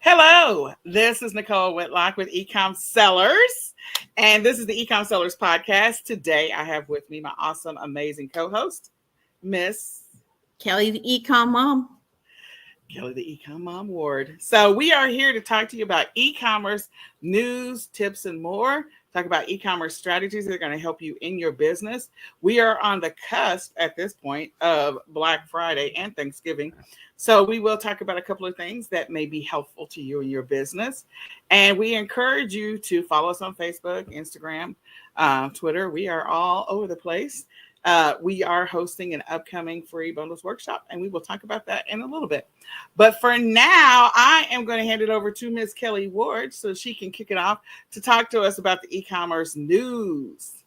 Hello, this is Nicole Whitlock with eCom Sellers, and this is the eCom Sellers podcast. Today, I have with me my awesome, amazing co-host, Miss Kelly, the eCom mom. Kelly, the eCom Mom Ward. So we are here to talk to you about e-commerce news, tips, and more. Talk about e-commerce strategies that are going to help you in your business. We are on the cusp at this point of Black Friday and Thanksgiving. So we will talk about a couple of things that may be helpful to you and your business. And we encourage you to follow us on Facebook, Instagram, Twitter. We are all over the place. We are hosting an upcoming free bundles workshop, and we will talk about that in a little bit. But for now, I am going to hand it over to Miss Kelly Ward so she can kick it off to talk to us about the e-commerce news.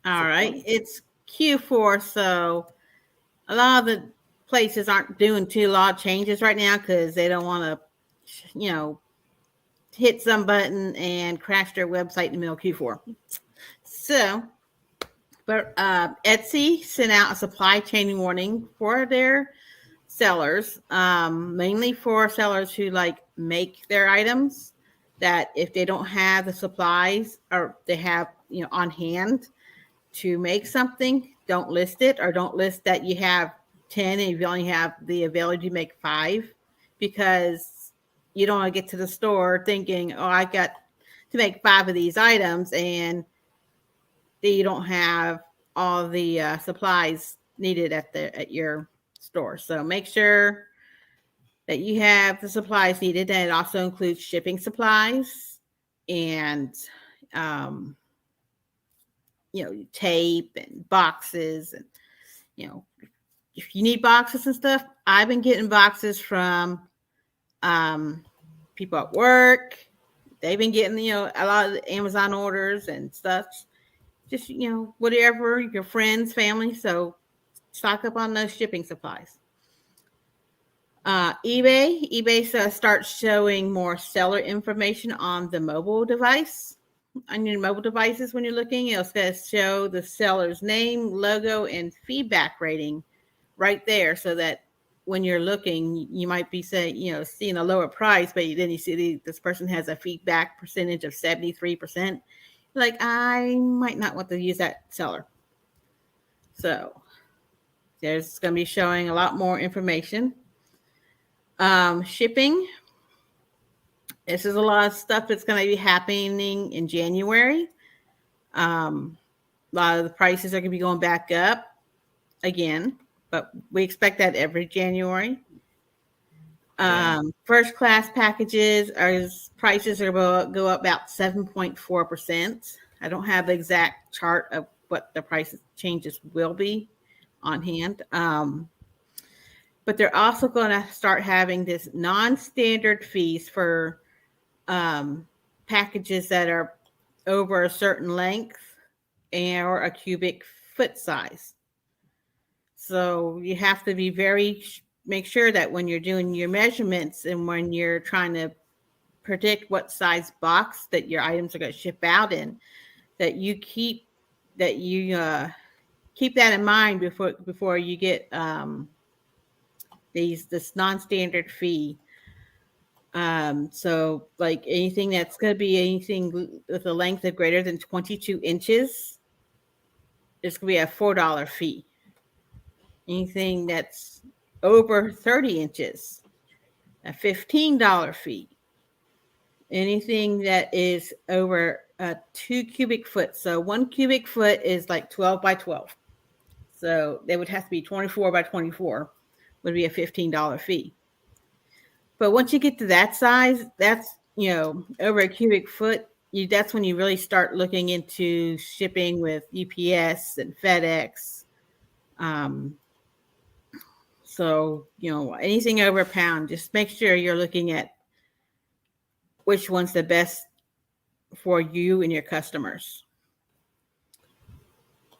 All right. It's Q4, so a lot of the places aren't doing a lot of changes right now because they don't want to, hit some button and crash their website in the middle of Q4. So, but Etsy sent out a supply chain warning for their sellers, mainly for sellers who make their items, that if they don't have the supplies or they have on hand to make something, don't list it, or don't list that you have 10 and you only have the ability to make 5, because you don't want to get to the store thinking, oh, I got to make 5 of these items, and you don't have all the supplies needed at your store. So make sure that you have the supplies needed, and it also includes shipping supplies and tape and boxes, and if you need boxes and stuff. I've been getting boxes from people at work. They've been getting a lot of the Amazon orders and stuff. Just whatever, your friends, family. So stock up on those shipping supplies. eBay starts showing more seller information on the mobile device. On your mobile devices, when you're looking, it's going to show the seller's name, logo, and feedback rating right there, so that when you're looking, you might be saying, seeing a lower price, but then you see this person has a feedback percentage of 73%. Like, I might not want to use that seller. So there's going to be showing a lot more information. Shipping. This is a lot of stuff that's going to be happening in January. A lot of the prices are going to be going back up again, but we expect that every January. First class packages prices are going to go up about 7.4%. I don't have the exact chart of what the price changes will be on hand. But they're also going to start having this non-standard fees for packages that are over a certain length or a cubic foot size. So you have to be make sure that when you're doing your measurements and when you're trying to predict what size box that your items are going to ship out in, that you keep that in mind before you get this non-standard fee. So like anything that's going to be anything with a length of greater than 22 inches, it's going to be a $4 fee. Anything that's over 30 inches, a $15 fee. Anything that is over 2 cubic foot. So 1 cubic foot is like 12 by 12. So they would have to be 24 by 24 would be a $15 fee. But once you get to that size, that's, over a cubic foot, that's when you really start looking into shipping with UPS and FedEx. So, anything over a pound, just make sure you're looking at which one's the best for you and your customers.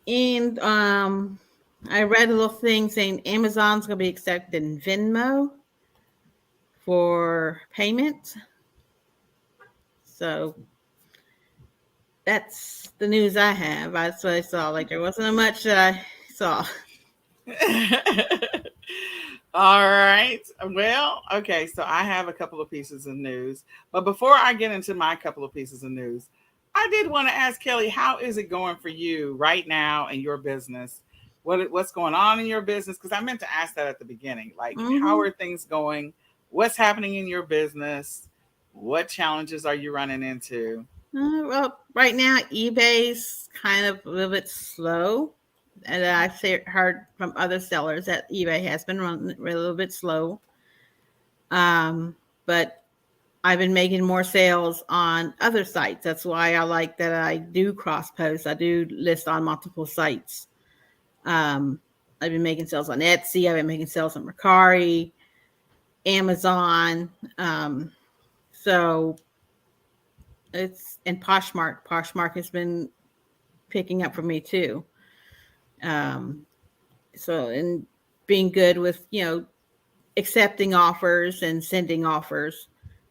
And I read a little thing saying Amazon's going to be accepting Venmo for payment. So that's the news I have. That's what I saw. Like, there wasn't much that I saw. All right. Well, okay. So I have a couple of pieces of news. But before I get into my couple of pieces of news, I did want to ask Kelly, how is it going for you right now in your business? What's going on in your business? Because I meant to ask that at the beginning. Like, how Mm-hmm. are things going? What's happening in your business? What challenges are you running into? Well, right now eBay's kind of a little bit slow, and heard from other sellers that eBay has been running a little bit slow. But I've been making more sales on other sites. That's why I like that I do cross post. I do list on multiple sites. Um, I've been making sales on Etsy. I've been making sales on Mercari, Amazon. So it's and Poshmark. Poshmark has been picking up for me too. Um, so and being good with accepting offers and sending offers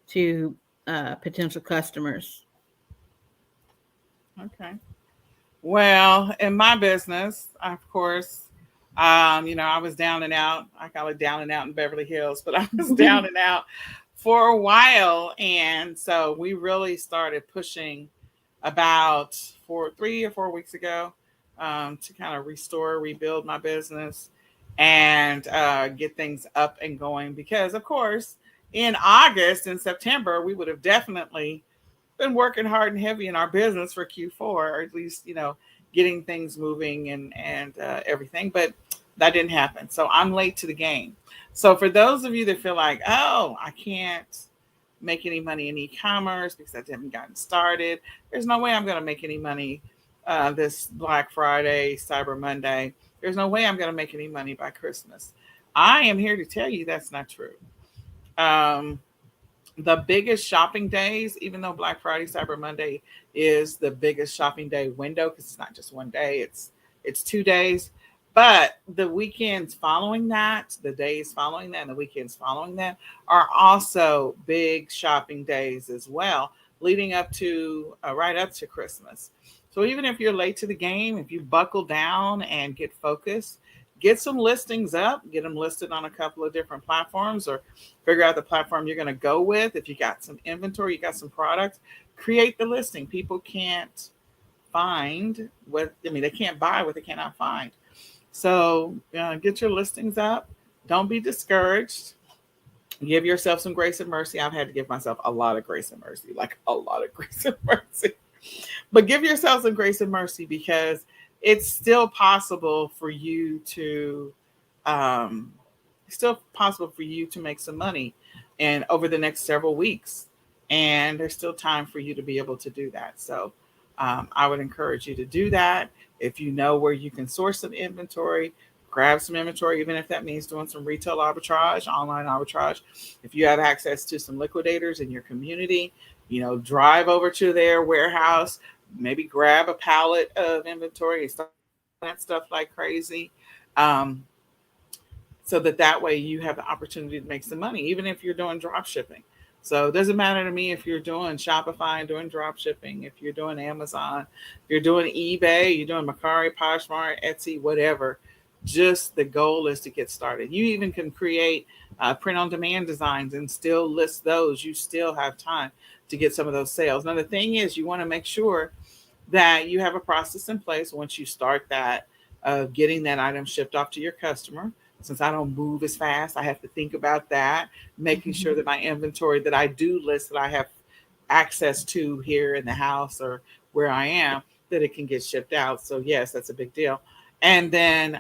to potential customers. Okay. Well, in my business, of course, I was down and out. I call it down and out in Beverly Hills, but I was down and out for a while. And so we really started pushing about 3 or 4 weeks ago to kind of restore, rebuild my business and get things up and going. Because, of course, in August and September, we would have definitely been working hard and heavy in our business for Q4, or at least getting things moving and everything. But that didn't happen, so I'm late to the game. So for those of you that feel like, oh, I can't make any money in e-commerce because I haven't gotten started, there's no way I'm going to make any money this Black Friday, Cyber Monday. There's no way I'm going to make any money by Christmas. I am here to tell you that's not true. Um, the biggest shopping days, even though Black Friday, Cyber Monday is the biggest shopping day window, because it's not just one day, it's 2 days. But the weekends following that, the days following that, and the weekends following that are also big shopping days as well, leading up to right up to Christmas. So even if you're late to the game, if you buckle down and get focused, get some listings up, get them listed on a couple of different platforms, or figure out the platform you're going to go with. If you got some inventory, you got some products, create the listing. People can't find they can't buy what they cannot find. So get your listings up. Don't be discouraged. Give yourself some grace and mercy. I've had to give myself a lot of grace and mercy, like a lot of grace and mercy. But give yourself some grace and mercy, because it's still possible for you to um, still possible for you to make some money and over the next several weeks. And there's still time for you to be able to do that. So I would encourage you to do that. If you know where you can source some inventory, grab some inventory, even if that means doing some retail arbitrage, online arbitrage. If you have access to some liquidators in your community, drive over to their warehouse, maybe grab a pallet of inventory and start that stuff like crazy. Um, so that way you have the opportunity to make some money, even if you're doing drop shipping. So it doesn't matter to me if you're doing Shopify and doing drop shipping, if you're doing Amazon, if you're doing eBay, you're doing Mercari, Poshmark, Etsy, whatever. Just the goal is to get started. You even can create print on demand designs and still list those. You still have time to get some of those sales. Now, the thing is, you want to make sure that you have a process in place once you start that of getting that item shipped off to your customer. Since I don't move as fast, I have to think about that, making sure that my inventory that I do list, that I have access to here in the house or where I am, that it can get shipped out. So yes, that's a big deal. And then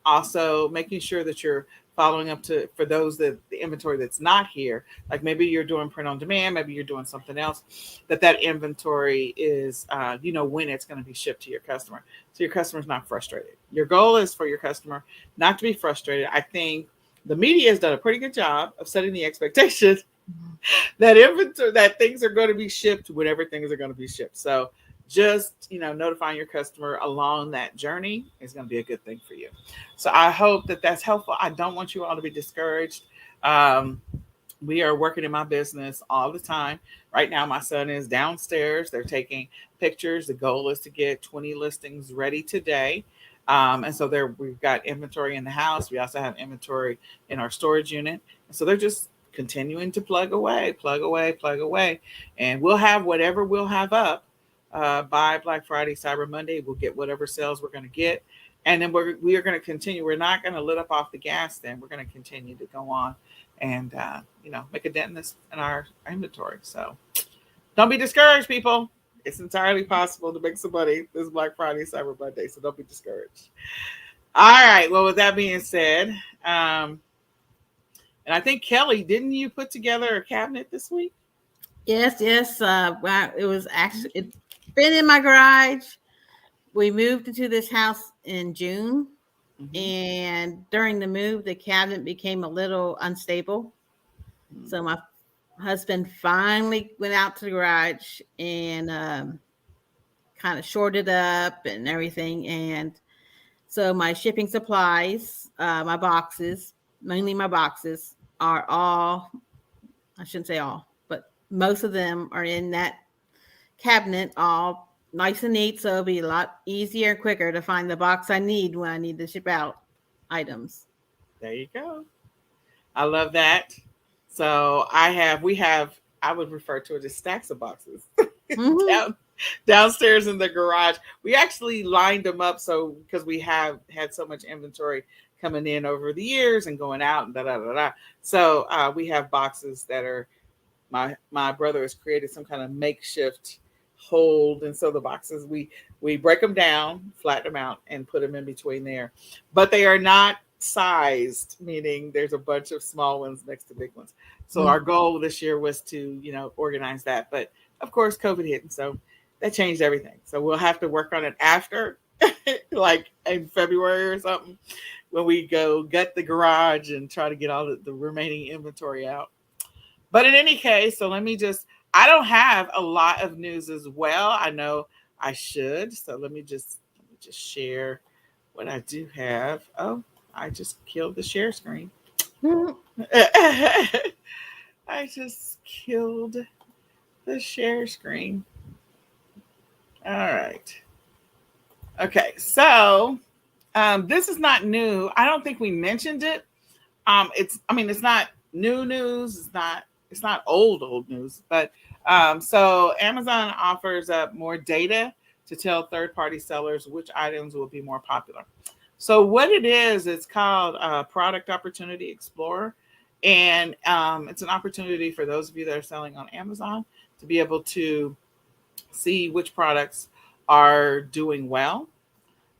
also making sure that you're following up to, for those that the inventory that's not here, like maybe you're doing print on demand, maybe you're doing something else, that inventory is when it's going to be shipped to your customer, so your customer's not frustrated. Your goal is for your customer not to be frustrated. I think the media has done a pretty good job of setting the expectation that inventory, that things are going to be shipped whenever things are going to be shipped. So just notifying your customer along that journey is going to be a good thing for you. So I hope that that's helpful. I don't want you all to be discouraged. We are working in my business all the time. Right now, my son is downstairs. They're taking pictures. The goal is to get 20 listings ready today. And so there we've got inventory in the house. We also have inventory in our storage unit. And so they're just continuing to plug away, plug away, plug away. And we'll have whatever we'll have up by Black Friday, Cyber Monday. We'll get whatever sales we're going to get. And then we are going to continue. We're not going to let up off the gas then. We're going to continue to go on and, make a dent in our inventory. So don't be discouraged, people. It's entirely possible to make some money this Black Friday, Cyber Monday. So don't be discouraged. All right. Well, with that being said, and I think Kelly, didn't you put together a cabinet this week? Yes. It was actually it's been in my garage. We moved into this house in June, and during the move, the cabinet became a little unstable. So my husband finally went out to the garage and kind of shorted up and everything. And so my shipping supplies, my boxes, mainly my boxes, are all, I shouldn't say all, but most of them are in that cabinet, all nice and neat. So it'll be a lot easier and quicker to find the box I need when I need to ship out items. There you go. I love that. So I would refer to it as stacks of boxes downstairs in the garage. We actually lined them up so because we have had so much inventory coming in over the years and going out and da da da da. So we have boxes that are my brother has created some kind of makeshift hold, and so the boxes we break them down, flatten them out, and put them in between there. But they are not sized, meaning there's a bunch of small ones next to big ones. So our goal this year was to organize that, but of course COVID hit, and so that changed everything. So we'll have to work on it after, like in February or something, when we go gut the garage and try to get all the remaining inventory out. But in any case, so I don't have a lot of news as well. I know I should. So let me just share what I do have. Oh, I just killed the share screen. I just killed the share screen. All right. Okay. So this is not new. I don't think we mentioned it. It's not new news. It's not old news, but so Amazon offers up more data to tell third-party sellers which items will be more popular. So what it is, it's called Product Opportunity Explorer, and it's an opportunity for those of you that are selling on Amazon to be able to see which products are doing well.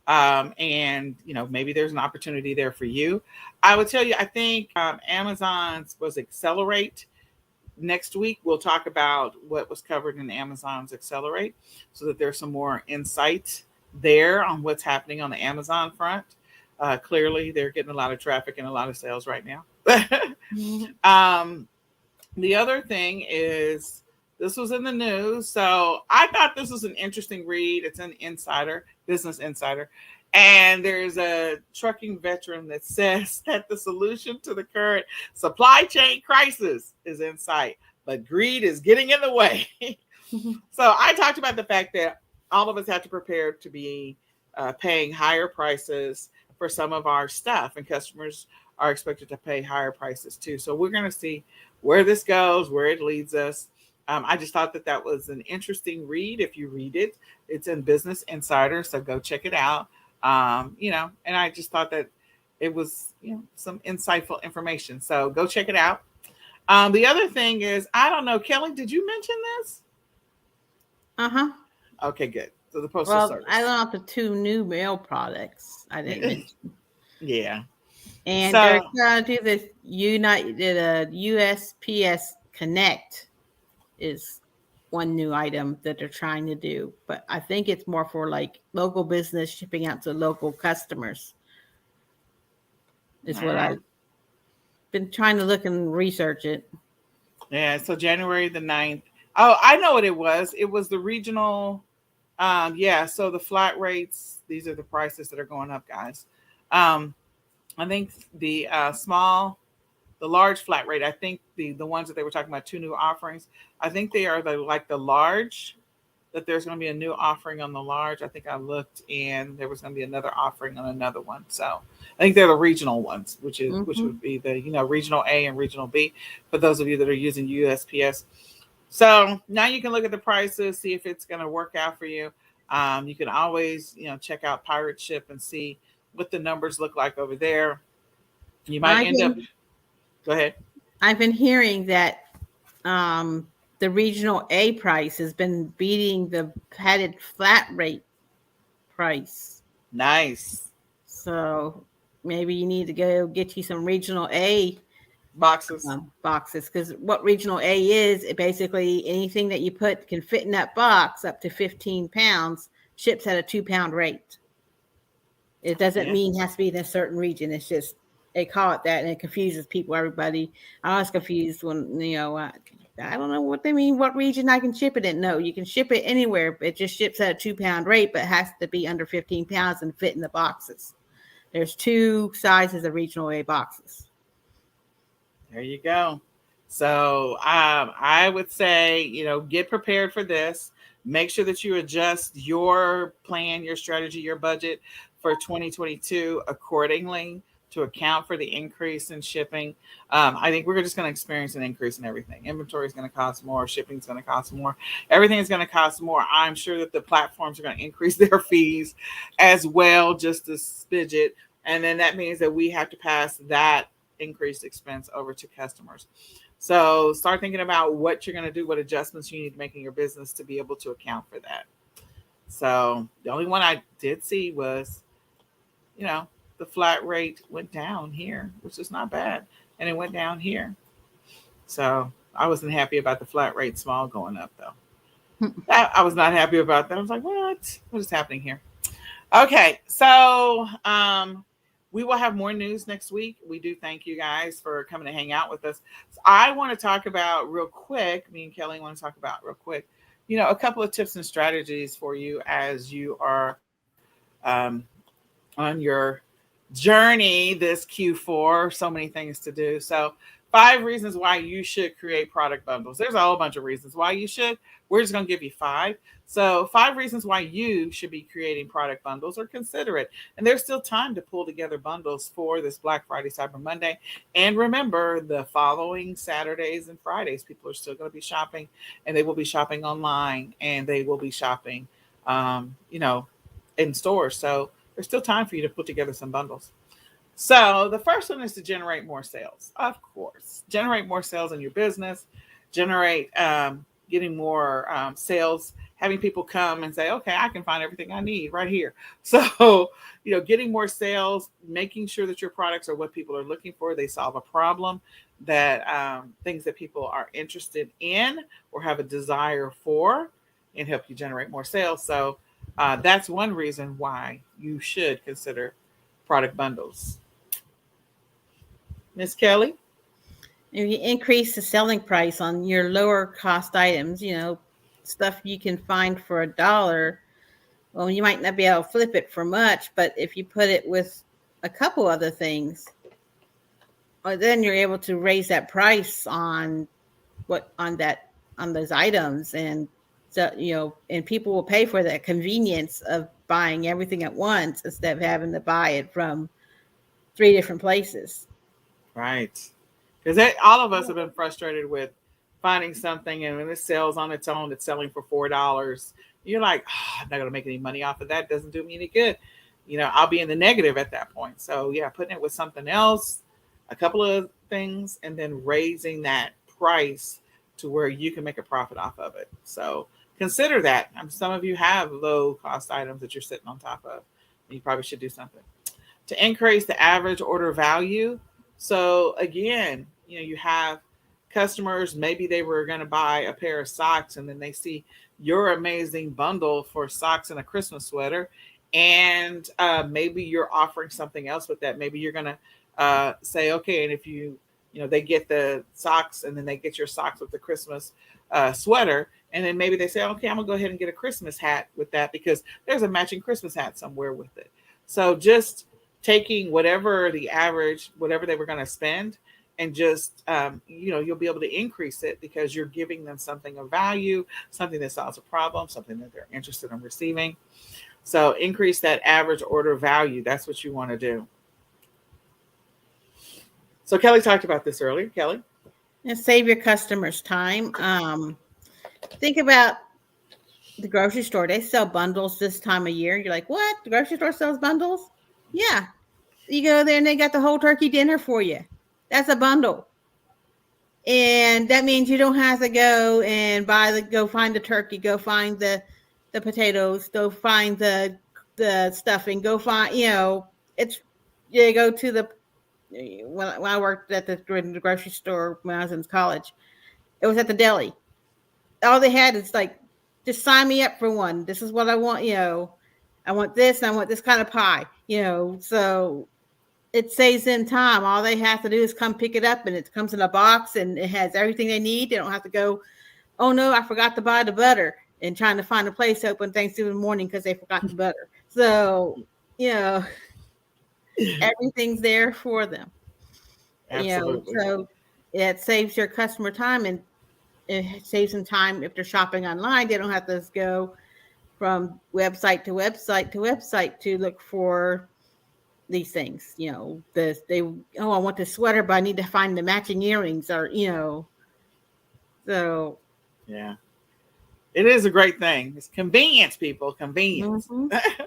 And maybe there's an opportunity there for you. I would tell you, I think Amazon's was Accelerate. Next week, we'll talk about what was covered in Amazon's Accelerate so that there's some more insight there on what's happening on the Amazon front. Clearly, they're getting a lot of traffic and a lot of sales right now. The other thing is, this was in the news. So I thought this was an interesting read. It's an Business Insider. And there's a trucking veteran that says that the solution to the current supply chain crisis is in sight, but greed is getting in the way. So I talked about the fact that all of us have to prepare to be paying higher prices for some of our stuff, and customers are expected to pay higher prices too. So we're going to see where this goes, where it leads us. I just thought that was an interesting read. If you read it, it's in Business Insider, so go check it out. And I just thought that it was, some insightful information. So go check it out. The other thing is, I don't know, Kelly, did you mention this? Okay, good. So the Postal Service. I learned the 2 new mail products I didn't mention. Yeah. And they're going to do this USPS Connect is one new item that they're trying to do, but I think it's more for like local business shipping out to local customers. Is what I've been trying to look and research it. Yeah, so January the 9th. Oh, I know what it was. It was the regional. So the flat rates, these are the prices that are going up, guys. I think the large flat rate, I think the ones that they were talking about, 2 new offerings, I think they are the large that there's going to be a new offering on the large. I think I looked and there was going to be another offering on another one. So I think they're the regional ones, which Mm-hmm. would be the regional A and regional B for those of you that are using USPS. So now you can look at the prices, see if it's going to work out for you. You can always check out Pirate Ship and see what the numbers look like over there. You might I've end up. been Go ahead. I've been hearing that the regional A price has been beating the padded flat rate price. Nice So maybe you need to go get you some regional A boxes. boxes, because what regional A is, it basically anything that you put can fit in that box up to 15 pounds ships at a 2 pound rate. It doesn't Yeah. mean it has to be in a certain region. It's just they call it that, and it confuses people. Everybody, I was confused when I don't know what they mean. What region I can ship it in? No, you can ship it anywhere. It just ships at a 2 pound rate, but it has to be under 15 pounds and fit in the boxes. There's two sizes of regional A boxes. There you go. So I would say, get prepared for this. Make sure that you adjust your plan, your strategy, your budget for 2022 accordingly to account for the increase in shipping. I think we're just going to experience an increase in everything. Inventory is going to cost more. Shipping is going to cost more. Everything is going to cost more. I'm sure that the platforms are going to increase their fees as well, just a smidget. And then that means that we have to pass that increased expense over to customers. So start thinking about what you're going to do, what adjustments you need to make in your business to be able to account for that. So the only one I did see was, the flat rate went down here, which is not bad. And it went down here. So I wasn't happy about the flat rate small going up though. I was not happy about that. I was like, what is happening here? Okay, so we will have more news next week. We do thank you guys for coming to hang out with us. So I want to talk about real quick, me and Kelly want to talk about real quick, a couple of tips and strategies for you as you are on your journey this Q4. So many things to do. So 5 reasons why you should create product bundles. There's a whole bunch of reasons why you should. We're just going to give you 5. So 5 reasons why you should be creating product bundles or consider it. And there's still time to pull together bundles for this Black Friday, Cyber Monday. And remember, the following Saturdays and Fridays, people are still going to be shopping, and they will be shopping online, and they will be shopping, in stores. So there's still time for you to put together some bundles. So the first one is to generate more sales. Of course, generate more sales in your business, generate getting more sales, having people come and say, okay, I can find everything I need right here. So, getting more sales, making sure that your products are what people are looking for. They solve a problem, that things that people are interested in or have a desire for, and help you generate more sales. So that's one reason why you should consider product bundles. Miss Kelly? If you increase the selling price on your lower cost items, stuff you can find for $1, well, you might not be able to flip it for much, but if you put it with a couple other things, then you're able to raise that price on those items. And so, and people will pay for that convenience of buying everything at once instead of having to buy it from 3 different places. Right. Because all of us have been frustrated with finding something, and when it sells on its own, it's selling for $4. You're like, I'm not going to make any money off of that. It doesn't do me any good. I'll be in the negative at that point. So, yeah, putting it with something else, a couple of things, and then raising that price to where you can make a profit off of it. So, consider that. Some of you have low cost items that you're sitting on top of. You probably should do something to increase the average order value. So again, you have customers, maybe they were going to buy a pair of socks, and then they see your amazing bundle for socks and a Christmas sweater. And maybe you're offering something else with that. Maybe you're going to say, okay, and if they get the socks, and then they get your socks with the Christmas sweater. And then maybe they say, okay, I'm going to go ahead and get a Christmas hat with that, because there's a matching Christmas hat somewhere with it. So just taking whatever the average, whatever they were going to spend, and just, you'll be able to increase it because you're giving them something of value, something that solves a problem, something that they're interested in receiving. So increase that average order value. That's what you want to do. So Kelly talked about this earlier. Kelly? And save your customers time. Think about the grocery store. They sell bundles this time of year. You're like, what? The grocery store sells bundles? Yeah. You go there and they got the whole turkey dinner for you. That's a bundle. And that means you don't have to go and go find the turkey, go find the potatoes, go find the stuffing, go find, it's, you go to the, when I worked at the grocery store when I was in college, it was at the deli. All they had is like, just sign me up for one. This is what I want, I want this and I want this kind of pie, so it saves them time. All they have to do is come pick it up and it comes in a box and it has everything they need. They don't have to go, oh no, I forgot to buy the butter, and trying to find a place open Thanksgiving morning because they forgot the butter. So, everything's there for them. Absolutely. So it saves your customer time, and it saves them time if they're shopping online. They don't have to go from website to website to website to look for these things. I want the sweater, but I need to find the matching earrings, or so Yeah. It is a great thing. It's convenience, people. Convenience. Mm-hmm.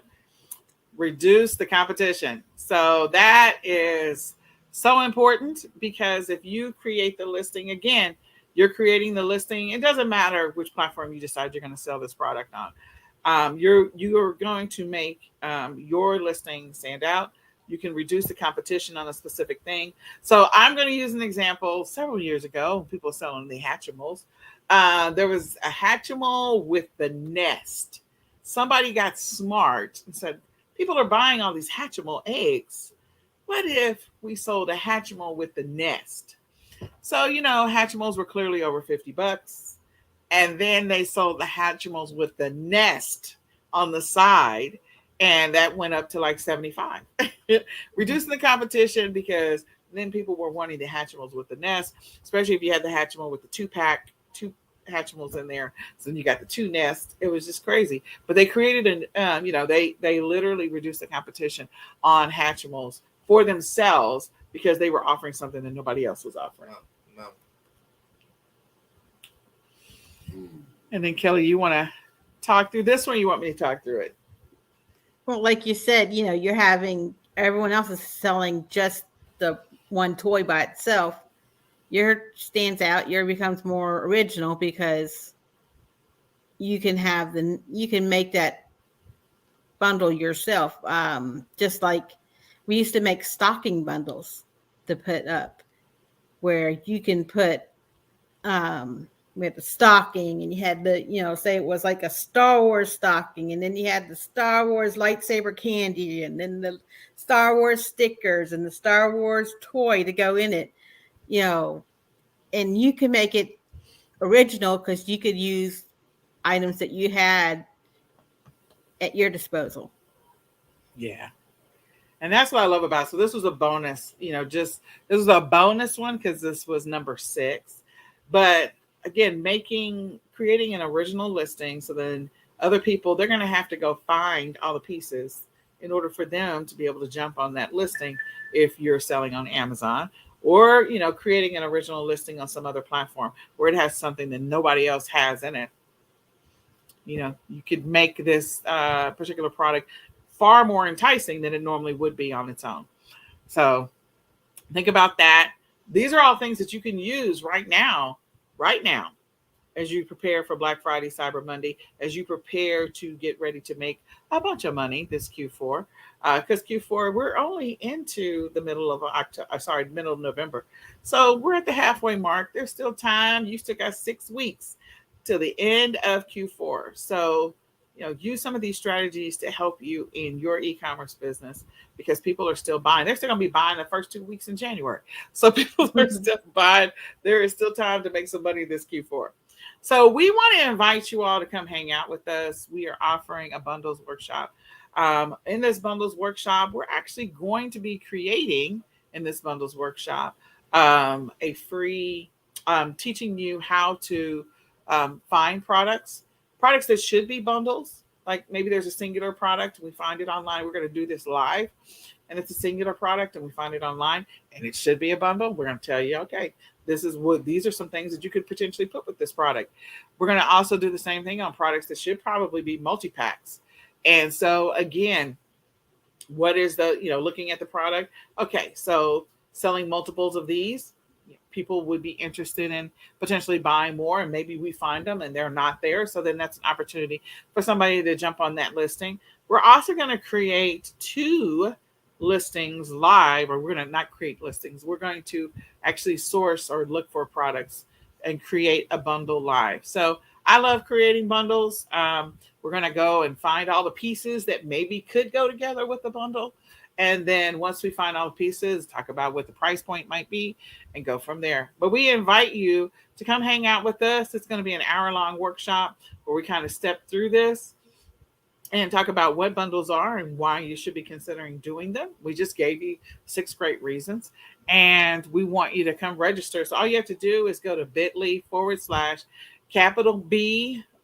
Reduce the competition. So that is so important, because if you create the listing, again, you're creating the listing. It doesn't matter which platform you decide you're going to sell this product on. You are going to make your listing stand out. You can reduce the competition on a specific thing. So I'm going to use an example. Several years ago, people were selling the Hatchimals. There was a Hatchimal with the nest. Somebody got smart and said, people are buying all these Hatchimal eggs. What if we sold a Hatchimal with the nest? So, Hatchimals were clearly over $50. And then they sold the Hatchimals with the nest on the side, and that went up to like 75. Reducing the competition, because then people were wanting the Hatchimals with the nest, especially if you had the Hatchimal with the two Hatchimals in there. So then you got the two nests. It was just crazy. But they created they literally reduced the competition on Hatchimals for themselves, because they were offering something that nobody else was offering. No. And then Kelly, you want to talk through this one? Or you want me to talk through it? Well, like you said, you're having everyone else is selling just the one toy by itself. Yours stands out. Yours becomes more original because you can make that bundle yourself. Just like we used to make stocking bundles to put up, where you can put we had the stocking, and you had the, say it was like a Star Wars stocking, and then you had the Star Wars lightsaber candy, and then the Star Wars stickers and the Star Wars toy to go in it, and you can make it original because you could use items that you had at your disposal. Yeah. And that's what I love about it. So this was a bonus, this was a bonus one because this was number 6. But again, creating an original listing, so then other people, they're going to have to go find all the pieces in order for them to be able to jump on that listing if you're selling on Amazon, or, creating an original listing on some other platform where it has something that nobody else has in it. You could make this particular product far more enticing than it normally would be on its own. So think about that. These are all things that you can use right now, as you prepare for Black Friday, Cyber Monday, as you prepare to get ready to make a bunch of money this Q4. Because Q4, we're only into the middle of November. So we're at the halfway mark. There's still time. You still got 6 weeks till the end of Q4. So, use some of these strategies to help you in your e-commerce business, because people are still buying. They're still going to be buying the first 2 weeks in January. So people are still buying. There is still time to make some money this Q4. So we want to invite you all to come hang out with us. We are offering a bundles workshop. In this bundles workshop, we're actually going to be creating, in this bundles workshop, a free teaching you how to find products that should be bundles. Like maybe there's a singular product, we find it online. We're going to do this live, and it's a singular product, and we find it online, and it should be a bundle. We're going to tell you, okay, these are some things that you could potentially put with this product. We're going to also do the same thing on products that should probably be multi packs. And so again, what is the, looking at the product, okay, so selling multiples of these, people would be interested in potentially buying more, and maybe we find them and they're not there, so then that's an opportunity for somebody to jump on that listing. We're also going to create two listings live, or we're going to not create listings, we're going to actually source or look for products and create a bundle live. So I love creating bundles. We're going to go and find all the pieces that maybe could go together with the bundle. And then once we find all the pieces, talk about what the price point might be and go from there. But we invite you to come hang out with us. It's going to be an hour-long workshop where we kind of step through this and talk about what bundles are and why you should be considering doing them. We just gave you 6 great reasons, and we want you to come register. So all you have to do is go to bit.ly/B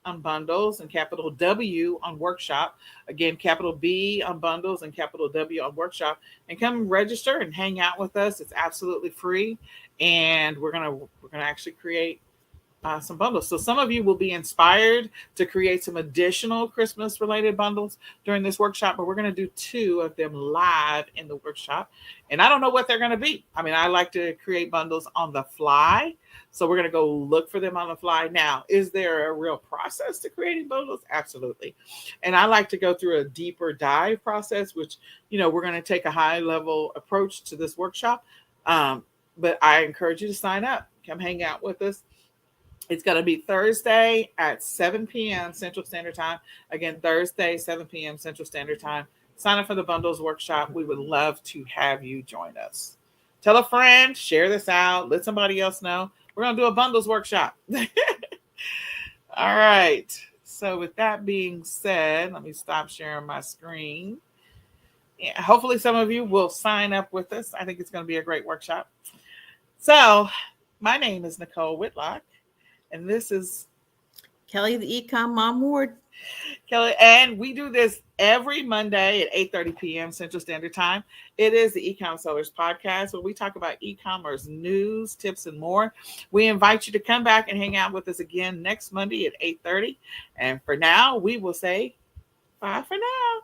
on bundles and capital W on workshop. Again, capital B on bundles and capital W on workshop, and come register and hang out with us. It's absolutely free, and we're gonna actually create some bundles. So some of you will be inspired to create some additional Christmas related bundles during this workshop, but we're going to do 2 of them live in the workshop. And I don't know what they're going to be. I mean, I like to create bundles on the fly. So we're going to go look for them on the fly. Now, is there a real process to creating bundles? Absolutely. And I like to go through a deeper dive process, which, we're going to take a high level approach to this workshop. But I encourage you to sign up, come hang out with us. It's going to be Thursday at 7 p.m. Central Standard Time. Again, Thursday, 7 p.m. Central Standard Time. Sign up for the Bundles Workshop. We would love to have you join us. Tell a friend, share this out, let somebody else know. We're going to do a Bundles Workshop. All right. So with that being said, let me stop sharing my screen. Yeah, hopefully some of you will sign up with us. I think it's going to be a great workshop. So my name is Nicole Whitlock. And this is Kelly, the eCom Mom Ward. Kelly, and we do this every Monday at 8:30 p.m. Central Standard Time. It is the eCom Sellers Podcast, where we talk about e-commerce news, tips, and more. We invite you to come back and hang out with us again next Monday at 8:30. And for now, we will say bye for now.